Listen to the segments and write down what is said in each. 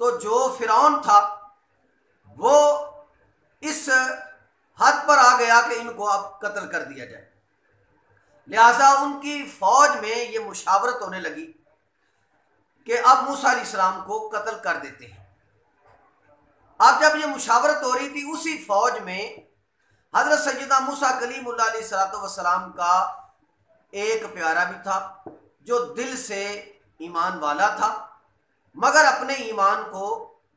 تو جو فرعون تھا وہ اس حد پر آ گیا کہ ان کو اب قتل کر دیا جائے، لہذا ان کی فوج میں یہ مشاورت ہونے لگی کہ اب موسیٰ علیہ السلام کو قتل کر دیتے ہیں۔ اب جب یہ مشاورت ہو رہی تھی، اسی فوج میں حضرت سیدنا موسیٰ کلیم اللہ علیہ السلام کا ایک پیارا بھی تھا جو دل سے ایمان والا تھا، مگر اپنے ایمان کو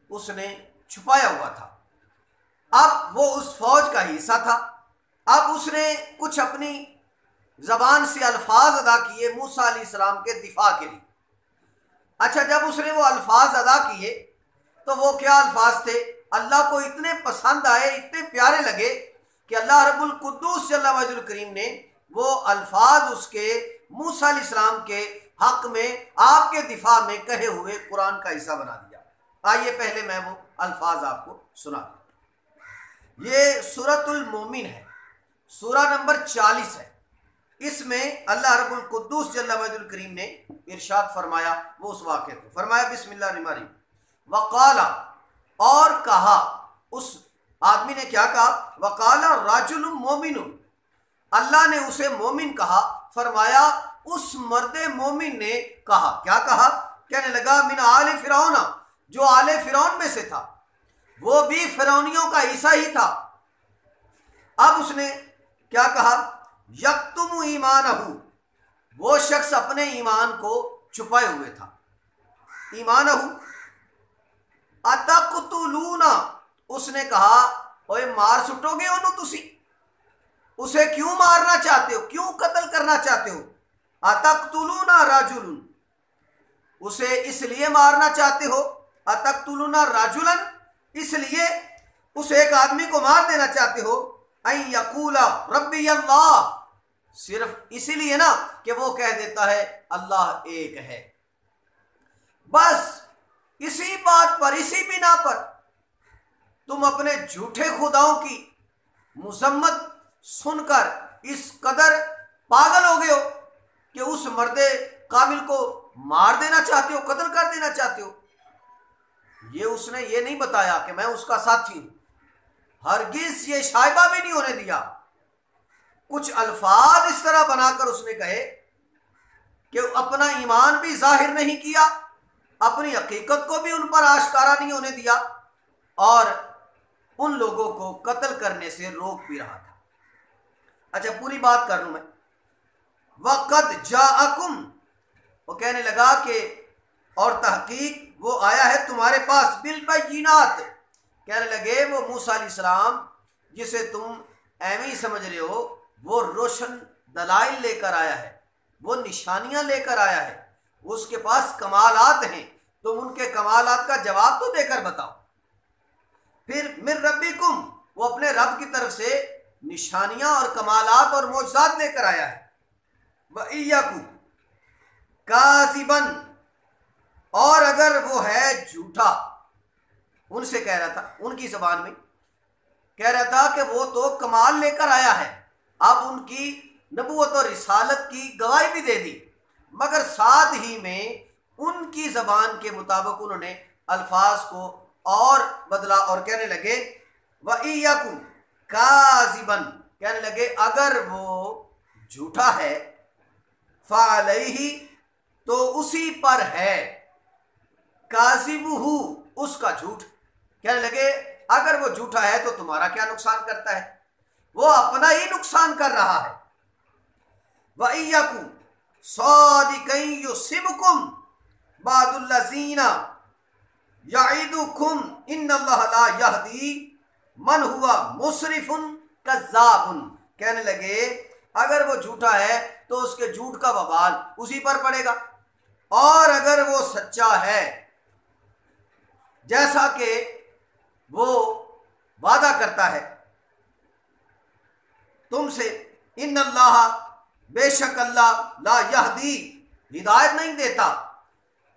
اس نے چھپایا ہوا تھا۔ اب وہ اس فوج کا حصہ تھا۔ اب اس نے کچھ اپنی زبان سے الفاظ ادا کیے موسیٰ علیہ السلام کے دفاع کے لیے۔ اچھا، جب اس نے وہ الفاظ ادا کیے تو وہ کیا الفاظ تھے؟ اللہ کو اتنے پسند آئے، اتنے پیارے لگے کہ اللہ رب القدوس جل وجل الکریم نے وہ الفاظ اس کے موسیٰ علیہ السلام کے حق میں، آپ کے دفاع میں کہے ہوئے قرآن کا حصہ بنا دیا۔ آئیے پہلے میں وہ الفاظ آپ کو سنا دوں۔ یہ سورۃ المومن ہے، سورہ نمبر 40 ہے۔ اس میں اللہ رب القدوس جل وجل الکریم نے ارشاد فرمایا وہ اس واقعے کو، فرمایا بسم اللہ الرحمن الرحیم، وقال، اور کہا، اس آدمی نے کیا کہا؟ وقال رجل مومن، اللہ نے اسے مومن کہا۔ فرمایا اس مرد مومن نے کہا، کیا کہا؟ کہنے لگا من آل فرعون، جو آل فرعون میں سے تھا، وہ بھی فرعونیوں کا حصہ ہی تھا۔ اب اس نے کیا کہا؟ یکتم ایمانہ، وہ شخص اپنے ایمان کو چھپائے ہوئے تھا۔ ایمانہ اتقتلون، اس نے کہا اوے مار سٹو گے انہوں تسی، اسے کیوں مارنا چاہتے ہو، کیوں قتل کرنا چاہتے ہو؟ اتقتلون رجل، اسے اس لیے مارنا چاہتے ہو، اتقتلون رجلا، اس لیے اس ایک آدمی کو مار دینا چاہتے ہو، ان یقول ربی اللہ، صرف اسی لیے نا کہ وہ کہہ دیتا ہے اللہ ایک ہے۔ بس اسی بات پر، اسی بنا پر تم اپنے جھوٹے خداؤں کی مذمت سن کر اس قدر پاگل ہو گئے ہو کہ اس مرد کامل کو مار دینا چاہتے ہو، قتل کر دینا چاہتے ہو۔ یہ اس نے یہ نہیں بتایا کہ میں اس کا ساتھی ہوں، ہرگز یہ شائبہ بھی نہیں ہونے دیا۔ کچھ الفاظ اس طرح بنا کر اس نے کہے کہ اپنا ایمان بھی ظاہر نہیں کیا، اپنی حقیقت کو بھی ان پر آشکارا نہیں ہونے دیا، اور ان لوگوں کو قتل کرنے سے روک بھی رہا تھا۔ اچھا، پوری بات کر لوں میں۔ وَقَدْ جَاءَكُمْ، وہ کہنے لگا کہ اور تحقیق وہ آیا ہے تمہارے پاس، بالبینات، کہنے لگے وہ موسیٰ علیہ السلام جسے تم ایویں ہی سمجھ رہے ہو، وہ روشن دلائل لے کر آیا ہے، وہ نشانیاں لے کر آیا ہے، اس کے پاس کمالات ہیں، تم ان کے کمالات کا جواب تو دے کر بتاؤ۔ پھر من ربکم، وہ اپنے رب کی طرف سے نشانیاں اور کمالات اور معجزات لے کر آیا ہے۔ وَإِيَّكُمْ کاذباً، اور اگر وہ ہے جھوٹا، ان سے کہہ رہا تھا، ان کی زبان میں کہہ رہا تھا کہ وہ تو کمال لے کر آیا ہے، اب ان کی نبوت اور رسالت کی گواہی بھی دے دی، مگر ساتھ ہی میں ان کی زبان کے مطابق انہوں نے الفاظ کو اور بدلا اور کہنے لگے وَإِيَّكُمْ کاذباً، کہنے لگے اگر وہ جھوٹا ہے، فَعَلَيْهِ، تو اسی پر ہے، کاذبُهُ، اس کا جھوٹ، کہنے لگے اگر وہ جھوٹا ہے تو تمہارا کیا نقصان کرتا ہے، وہ اپنا ہی نقصان کر رہا ہے۔ وَإِيَّكُمْ صَادِقًا يُصِبْكُمْ بَعْضُ الَّذِينَ يَعِدُكُمْ إِنَّ اللَّهَ لَا يَهْدِي مَنْ هُوَ مُسْرِفٌ كَذَّابٌ، کہنے لگے اگر وہ جھوٹا ہے تو اس کے جھوٹ کا وبال اسی پر پڑے گا، اور اگر وہ سچا ہے جیسا کہ وہ وعدہ کرتا ہے تم سے، ان اللہ، بے شک اللہ، لا یہدی، ہدایت نہیں دیتا،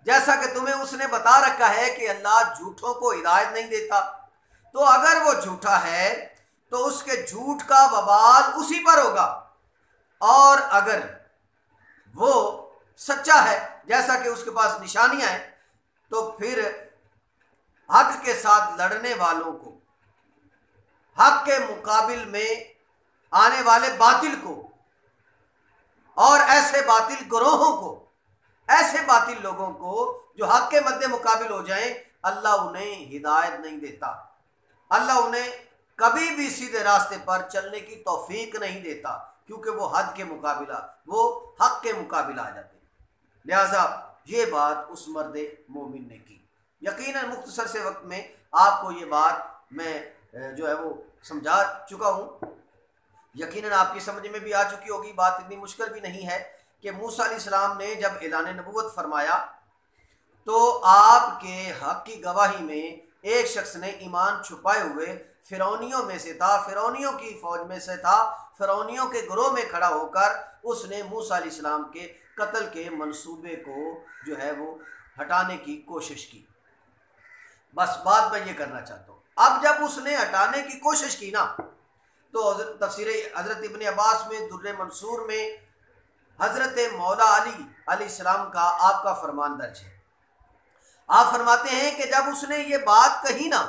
جیسا کہ تمہیں اس نے بتا رکھا ہے کہ اللہ جھوٹوں کو ہدایت نہیں دیتا، تو اگر وہ جھوٹا ہے تو اس کے جھوٹ کا وبال اسی پر ہوگا، اور اگر وہ سچا ہے جیسا کہ اس کے پاس نشانیاں ہیں تو پھر کے ساتھ لڑنے والوں کو، حق کے مقابل میں آنے والے باطل کو، اور ایسے باطل گروہوں کو، ایسے باطل لوگوں کو جو حق کے مد مقابل ہو جائیں، اللہ انہیں ہدایت نہیں دیتا، اللہ انہیں کبھی بھی سیدھے راستے پر چلنے کی توفیق نہیں دیتا، کیونکہ وہ حد کے مقابلہ، وہ حق کے مقابل آ جاتے ہیں۔ لہٰذا یہ بات اس مرد مومن نے کی۔ یقیناً مختصر سے وقت میں آپ کو یہ بات میں جو ہے وہ سمجھا چکا ہوں، یقیناً آپ کی سمجھ میں بھی آ چکی ہوگی، بات اتنی مشکل بھی نہیں ہے کہ موسیٰ علیہ السلام نے جب اعلان نبوت فرمایا تو آپ کے حق کی گواہی میں ایک شخص نے ایمان چھپائے ہوئے فرعونیوں میں سے تھا، فرعونیوں کی فوج میں سے تھا، فرعونیوں کے گروہ میں کھڑا ہو کر اس نے موسیٰ علیہ السلام کے قتل کے منصوبے کو جو ہے وہ ہٹانے کی کوشش کی۔ بس بات میں یہ کرنا چاہتا ہوں، اب جب اس نے ہٹانے کی کوشش کی نا، تو تفسیر حضرت ابن عباس میں در منصور میں حضرت مولا علی علیہ السلام کا آپ کا فرمان درج ہے۔ آپ فرماتے ہیں کہ جب اس نے یہ بات کہی نا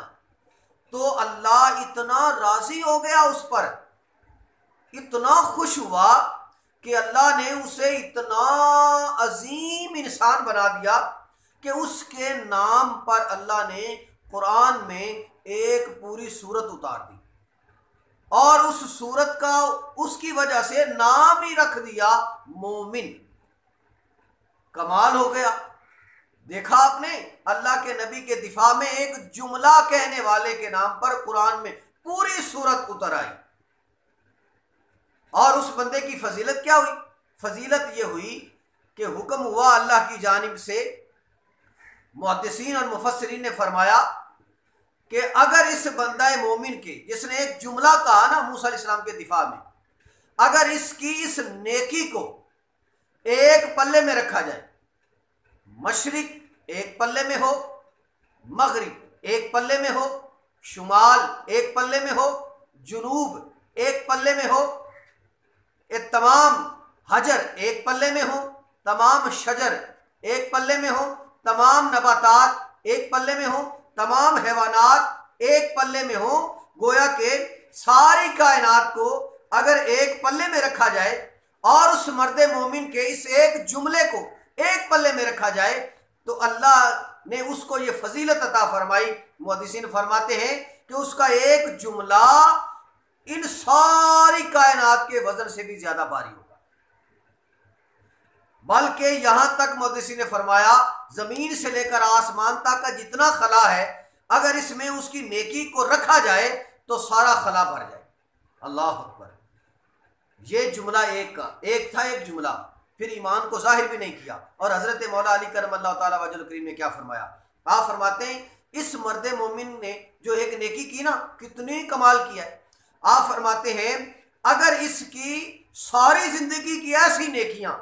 تو اللہ اتنا راضی ہو گیا اس پر، اتنا خوش ہوا کہ اللہ نے اسے اتنا عظیم انسان بنا دیا کہ اس کے نام پر اللہ نے قرآن میں ایک پوری سورت اتار دی، اور اس سورت کا اس کی وجہ سے نام ہی رکھ دیا مومن۔ کمال ہو گیا۔ دیکھا آپ نے، اللہ کے نبی کے دفاع میں ایک جملہ کہنے والے کے نام پر قرآن میں پوری سورت اتر آئی، اور اس بندے کی فضیلت کیا ہوئی؟ فضیلت یہ ہوئی کہ حکم ہوا اللہ کی جانب سے، محدثین اور مفسرین نے فرمایا کہ اگر اس بندہ مومن کے جس نے ایک جملہ کہا نا موسیٰ علیہ السلام کے دفاع میں، اگر اس کی اس نیکی کو ایک پلے میں رکھا جائے، مشرق ایک پلے میں ہو، مغرب ایک پلے میں ہو، شمال ایک پلے میں ہو، جنوب ایک پلے میں ہو، تمام حجر ایک پلے میں ہو، تمام شجر ایک پلے میں ہو، تمام نباتات ایک پلے میں ہو، تمام حیوانات ایک پلے میں ہو، گویا کہ ساری کائنات کو اگر ایک پلے میں رکھا جائے اور اس مرد مومن کے اس ایک جملے کو ایک پلے میں رکھا جائے تو اللہ نے اس کو یہ فضیلت عطا فرمائی۔ محدثین فرماتے ہیں کہ اس کا ایک جملہ ان ساری کائنات کے وزن سے بھی زیادہ بھاری ہوگا، بلکہ یہاں تک محدثین نے فرمایا زمین سے لے کر آسمان تک کا جتنا خلا ہے، اگر اس میں اس کی نیکی کو رکھا جائے تو سارا خلا بھر جائے۔ اللہ اکبر۔ یہ جملہ ایک تھا، ایک جملہ، پھر ایمان کو ظاہر بھی نہیں کیا۔ اور حضرت مولا علی کرم اللہ تعالیٰ وجہ الکریم نے کیا فرمایا؟ آپ فرماتے ہیں اس مرد مومن نے جو ایک نیکی کی نا، کتنی کمال کیا ہے۔ آپ فرماتے ہیں اگر اس کی ساری زندگی کی ایسی نیکیاں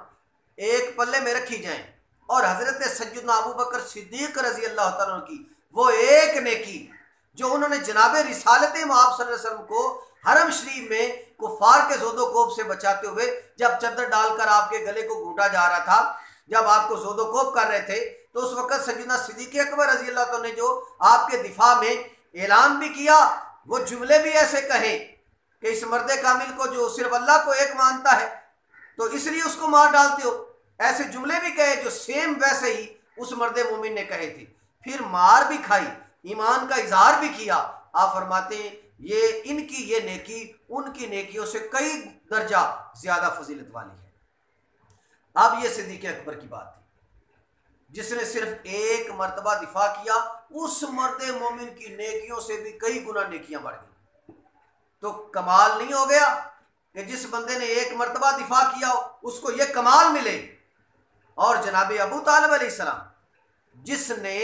ایک پلے میں رکھی جائیں، اور حضرت سیدنا ابو بکر صدیق رضی اللہ تعالیٰ عنہ کی وہ ایک نیکی جو انہوں نے جناب رسالت مآب صلی اللہ علیہ وسلم کو حرم شریف میں کفار کے زود و کوب سے بچاتے ہوئے، جب چادر ڈال کر آپ کے گلے کو گھونٹا جا رہا تھا، جب آپ کو زود و کوب کر رہے تھے، تو اس وقت سیدنا صدیق اکبر رضی اللہ تعالیٰ نے جو آپ کے دفاع میں اعلان بھی کیا، وہ جملے بھی ایسے کہے کہ اس مرد کامل کو جو صرف اللہ کو ایک مانتا ہے تو اس لیے اس کو مار ڈالتے ہو، ایسے جملے بھی کہے جو سیم ویسے ہی اس مرد مومن نے کہے تھے، پھر مار بھی کھائی، ایمان کا اظہار بھی کیا۔ آپ فرماتے ہیں یہ ان کی یہ نیکی ان کی نیکیوں سے کئی درجہ زیادہ فضیلت والی ہے۔ اب یہ صدیق اکبر کی بات تھی جس نے صرف ایک مرتبہ دفاع کیا، اس مرد مومن کی نیکیوں سے بھی کئی گنا نیکیاں بڑھ گئی۔ تو کمال نہیں ہو گیا کہ جس بندے نے ایک مرتبہ دفاع کیا اس کو یہ کمال ملے؟ اور جناب ابو طالب علیہ السلام جس نے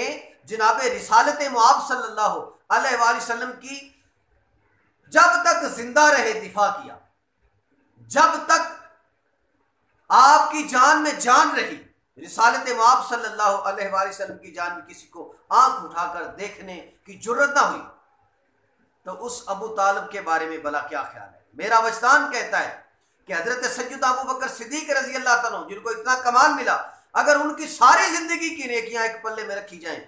جناب رسالت مآب صلی اللہ علیہ وآلہ وسلم کی جب تک زندہ رہے دفاع کیا، جب تک آپ کی جان میں جان رہی، رسالت مآب صلی اللہ علیہ وآلہ وسلم کی جان میں کسی کو آنکھ اٹھا کر دیکھنے کی جرت نہ ہوئی، تو اس ابو طالب کے بارے میں بھلا کیا خیال ہے؟ میرا وجدان کہتا ہے کہ حضرت سیدنا ابو بکر صدیق رضی اللہ تعالیٰ جن کو اتنا کمال ملا، اگر ان کی ساری زندگی کی نیکیاں ایک پلے میں رکھی جائیں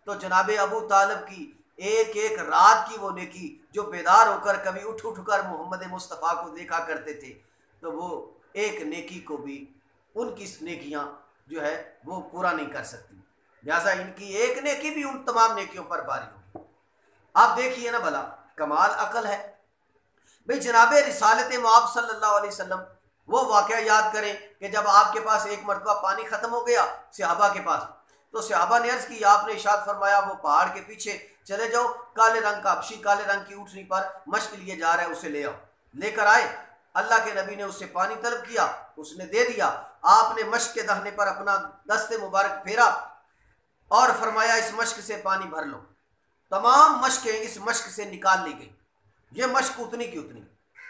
تو جناب ابو طالب کی ایک ایک رات کی وہ نیکی جو بیدار ہو کر کبھی اٹھ کر محمد مصطفیٰ کو دیکھا کرتے تھے، تو وہ ایک نیکی کو بھی ان کی نیکیاں جو ہے وہ پورا نہیں کر سکتی، لہٰذا ان کی ایک نیکی بھی ان تمام نیکیوں پر بھاری ہوگی۔ آپ دیکھیے نا بھلا کمال عقل ہے بھئی، جناب رسالت مآب صلی اللہ علیہ وسلم وہ واقعہ یاد کریں کہ جب آپ کے پاس ایک مرتبہ پانی ختم ہو گیا صحابہ کے پاس، تو صحابہ نے عرض کی، آپ نے ارشاد فرمایا وہ پہاڑ کے پیچھے چلے جاؤ، کالے رنگ کا حبشی کالے رنگ کی اونٹنی پر مشق لیے جا رہا ہے، اسے لے آؤ۔ لے کر آئے، اللہ کے نبی نے اس سے پانی طلب کیا، اس نے دے دیا، آپ نے مشق کے دہنے پر اپنا دست مبارک پھیرا اور فرمایا اس مشق سے پانی بھر لو۔ تمام مشقیں اس مشق سے نکال لی گئی، یہ مشق اتنی کی اتنی،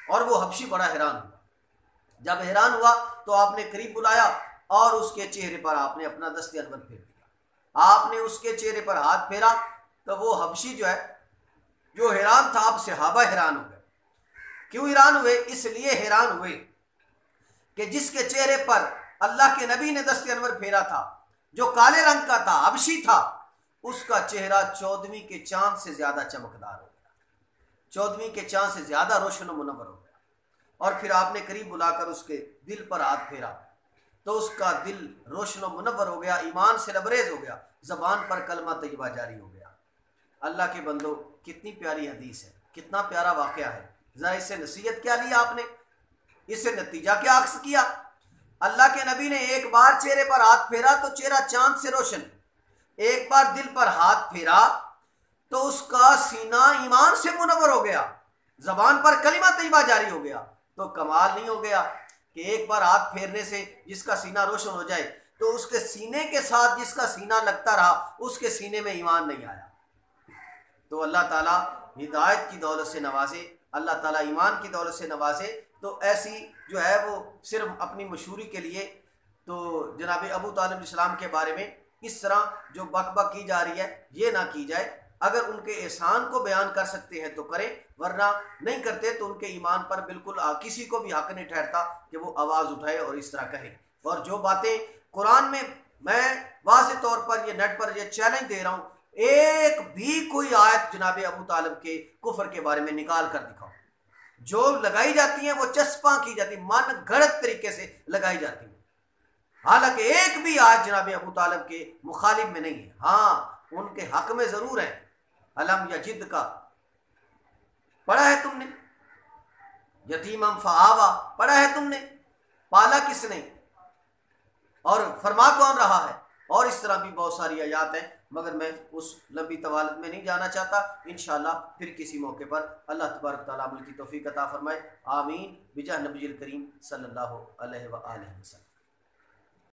اور وہ حبشی بڑا حیران ہوا۔ جب حیران ہوا تو آپ نے قریب بلایا اور اس کے چہرے پر آپ نے اپنا دست انور پھیر دیا۔ آپ نے اس کے چہرے پر ہاتھ پھیرا تو وہ حبشی جو ہے جو حیران تھا، اب صحابہ حیران ہو گئے۔ کیوں حیران ہوئے؟ اس لیے حیران ہوئے کہ جس کے چہرے پر اللہ کے نبی نے دست انور پھیرا تھا، جو کالے رنگ کا تھا، حبشی تھا، اس کا چہرہ 14ویں کے چاند سے زیادہ چمکدار ہو گیا، 14ویں کے چاند سے زیادہ روشن و منور ہو گیا۔ اور پھر آپ نے قریب بلا کر اس کے دل پر ہاتھ پھیرا تو اس کا دل روشن و منور ہو گیا، ایمان سے لبریز ہو گیا، زبان پر کلمہ طیبہ جاری ہو گیا۔ اللہ کے بندو، کتنی پیاری حدیث ہے، کتنا پیارا واقعہ ہے۔ ذرا اس سے نصیحت کیا لی آپ نے، اس سے نتیجہ کیا اخذ کیا؟ اللہ کے نبی نے ایک بار چہرے پر ہاتھ پھیرا تو چہرہ چاند سے روشن، ایک بار دل پر ہاتھ پھیرا تو اس کا سینہ ایمان سے منور ہو گیا، زبان پر کلمہ طیبہ جاری ہو گیا۔ تو کمال نہیں ہو گیا کہ ایک بار ہاتھ پھیرنے سے جس کا سینہ روشن ہو جائے تو اس کے سینے کے ساتھ جس کا سینہ لگتا رہا اس کے سینے میں ایمان نہیں آیا؟ تو اللہ تعالیٰ ہدایت کی دولت سے نوازے، اللہ تعالیٰ ایمان کی دولت سے نوازے۔ تو ایسی جو ہے وہ صرف اپنی مشہوری کے لیے تو جناب ابو طالب علیہ السلام کے بارے میں اس طرح جو بک بک کی جا رہی ہے یہ نہ کی جائے۔ اگر ان کے احسان کو بیان کر سکتے ہیں تو کریں، ورنہ نہیں کرتے تو ان کے ایمان پر بالکل کسی کو بھی حق نہیں ٹھہرتا کہ وہ آواز اٹھائے اور اس طرح کہے۔ اور جو باتیں قرآن میں واضح طور پر یہ نیٹ پر یہ چیلنج دے رہا ہوں، ایک بھی کوئی آیت جناب ابو طالب کے کفر کے بارے میں نکال کر دکھاؤ۔ جو لگائی جاتی ہیں وہ چسپاں کی جاتی، من گھڑت طریقے سے لگائی جاتی ہیں، حالانکہ ایک بھی آیت جناب ابو طالب کے مخالف میں نہیں ہے۔ ہاں ان کے حق میں ضرور ہے۔ علم یجد کا پڑھا ہے تم نے، یتیمم فآوا پڑھا ہے تم نے، پالا کس نے اور فرما کون رہا ہے، اور اس طرح بھی بہت ساری آیات ہیں، مگر میں اس لمبی طوالت میں نہیں جانا چاہتا۔ انشاءاللہ پھر کسی موقع پر اللہ تبارک تعالیٰ عمل کی توفیق عطا فرمائے، آمین، بجاہ نبی الکریم صلی اللہ علیہ وآلہ وسلم۔